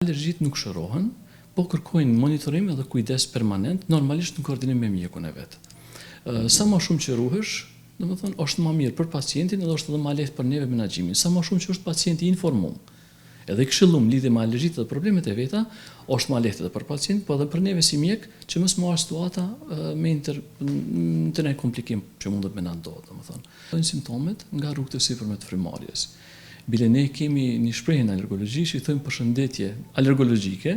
alergjitë nuk shërohen, po kërkojnë monitorim dhe kujdes permanent, normalisht në koordinim me mjekun e vet. Sa më shumë që ruhesh, domethënë është më mirë për pacientin edhe është edhe më lehtë për neve menaxhimin. Sa më shumë që është pacienti informuar, edhe i këshillum lidhje me alergjitë dhe problemet e veta, është më lehtë edhe për pacient, po edhe për neve si mjek, që mos marr situata me të komplikim që mundet me na ndodh, domethënë. Simptomet nga rrugët e sipërme të frymarrjes. Bile ne kemi një shprehje në alergologji që i thojmë përshëndetje alergologjike,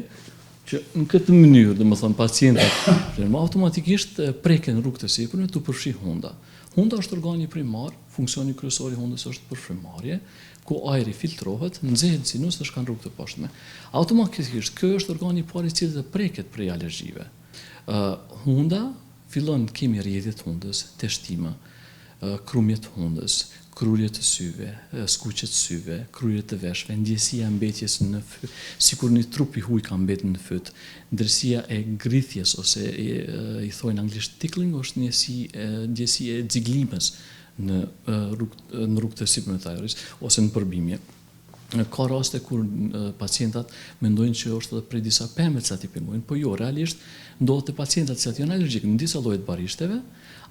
që në këtë mënyrë, domethënë pacientët automatikisht preken rrugët e sipërme tu përfshi hunda. Hunda është organi primar, funksioni kryesor i hundës është përfrymarrje, ku ajri filtrohet, nxehet sinus dhe shkon rrugët e poshtme. Automatikisht ky është organi i parë i cili të preket prej alergjive. Hunda fillon kemi rrjedhje të hundës, teshtime, krumje të hundës, krurje të syve, skuqje të syve, krurje të veshve, ndjesia e mbetjes në fyt, sikur një trup i huaj ka mbetur në fyt, ndërsia e grithjes ose i thojnë anglisht tickling është ndjesi e xiglimës në rrugët e sipërme të ajrit ose në përbimje. Ka raste kur pacientat mendojnë që është edhe prej disa pemëve që ati pengojnë, po jo, realisht ndodhet te pacientat që janë alergjik në disa lloje të barishteve,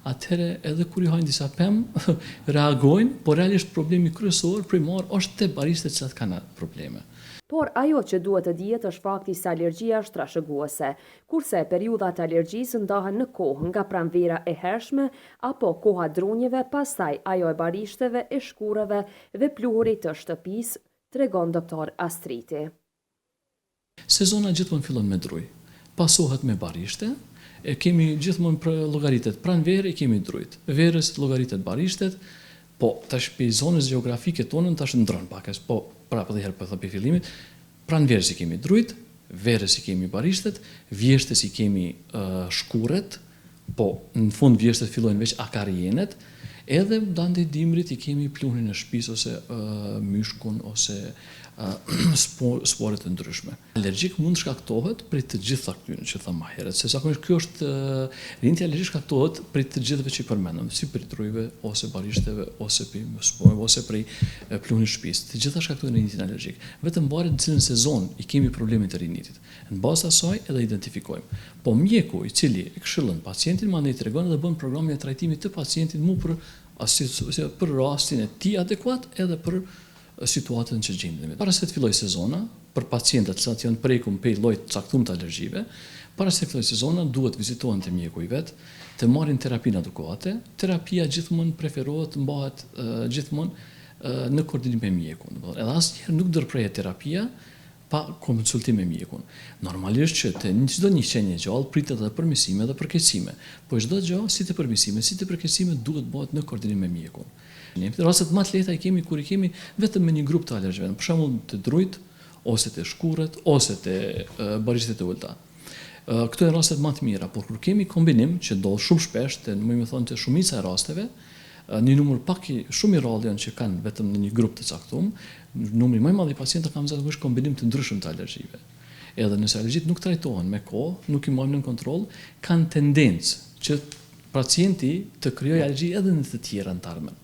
atëherë edhe kur i hajnë disa pemë reagojnë, por realisht problemi kryesor primar është te barishtet që kanë probleme. Por ajo që duhet të dihet është fakti se alergjia është trashëguese, kurse periudhat e alergjisë ndahen në kohë nga pranvera e hershme apo koha drunjeve, pastaj ajo e barishteve, e shkureve dhe pluhurit të shtëpisë, tregon doktor Astriti. Sezona gjithmonë fillon me druj, pasohet me barishte, e kemi gjithmonë për llogaritet pranverë, kemi drujt. Verës llogaritet barishtet, po tash për zonës gjeografike tonën tash ndron pak, po prapë edhe herë po thënë fillimit, pranverës i kemi drujt, verës i kemi barishtet, vjeshtes i kemi shkurret, po në fund vjeshtet fillojnë veç akarienet, edhe dande dimrit i kemi pluhurin e shtëpisë ose myshkun ose sporet të ndryshme. Alergjik mund shkaktohet prej të gjitha këtyre që thamë më herët, se zakonisht ky është riniti alergjik shkaktohet prej të gjithëve që i përmendëm, si prej drujve ose barishteve ose prej sporeve ose prej pluhurit të shtëpisë. Të gjitha shkaktojnë rinitin alergjik. Vetëm varet në cilën sezon i kemi problemin të rinitit. Në bazë të asaj edhe identifikojmë. Po mjeku i cili e këshillon pacientin mandej tregon dhe bën programin e trajtimit të pacientit për rastin e tij adekuat edhe për situatën që gjendemi. Para se të filloj sezona, për pacientët që janë prekur me lloj të caktuar të alergjive, para se të filloj sezona duhet vizitohen te mjeku i vet, të marrin terapinë adekuate. Terapia gjithmonë preferohet të mbahet gjithmonë në koordinim me mjekun. Edhe asnjëherë nuk ndërprehet terapia pa konsultim me mjekun. Normalisht që te çdo një qenie gjallë pritet edhe përmirësime dhe përkeqësime, po çdo gjë si të përmirësime, si të përkeqësime duhet bëhet në koordinim me mjekun. Në rastet më të lehta i kemi kur i kemi vetëm me një grup të alergjeve, për shembull të drujt ose të shkurret ose të barishtet e ulta. Këto janë rastet më të mira, por kur kemi kombinim që ndodh shumë shpesh, më thonë të shumica e rasteve, një numër pak shumë i rrallë janë që kanë vetëm në një grup të caktuar, numri më i madh i pacientëve kanë zakonisht kombinim të ndryshëm të alergjive. Edhe nëse alergjitë nuk trajtohen me kohë, nuk i marrin në kontroll, kanë tendencë që pacienti të krijojë alergji edhe në të tjera në të ardhmen.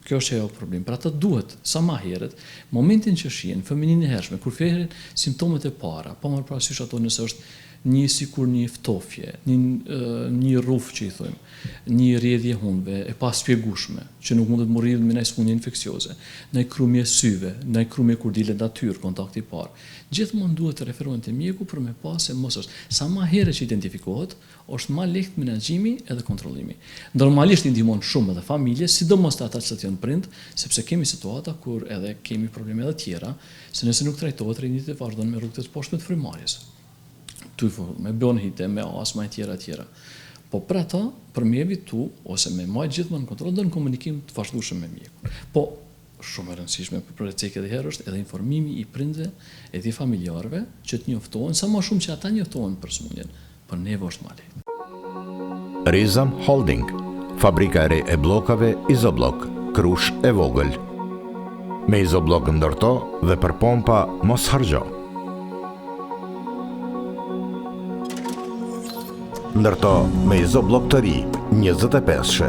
Kjo është ajo problem. Pra ata duhet sa më herët, momentin që shihen femininë e hershme, kur fehen simptomet e para, pa marrë parasysh ato nëse është sikur një ftofje, një rruf që i thojmë, një rrjedhje hundëve e paspjegueshme, që nuk mundet të rrjedhë me një smundje infeksioze, ndaj krumje syve, ndaj krumje kur dilet natyrë, kontakti i parë. Gjithmonë duhet të referohen te mjeku për me pas se mos është. Sa më herët që identifikohet, është më lehtë menaxhimi edhe kontrollimi. Normalisht i ndihmon shumë edhe familjes, sidomos ata që janë prind, sepse kemi situata kur edhe kemi probleme edhe tjera, se nëse nuk trajtohet rinitit vazhdon me rrugët e poshtme të frymarrjes. Me bronhite, me astma e tjera. Po për ata, për me evitu, ose me majtë gjithmonë në kontroll dhe në komunikim të vazhdueshëm me mjekun. Po, shumë e rëndësishme për recek edhe herë është edhe informimi i prindve e të familjarëve që të njoftohen, sa më shumë që ata njoftohen për smundjen, për neve është më lehtë. Rizam Holding, fabrika e re e bllokave Izoblok, Krush e vogël. Me Izoblok ndërto dhe për pompa mos harxho. Ndërto me Izoblok të ri, 25-she.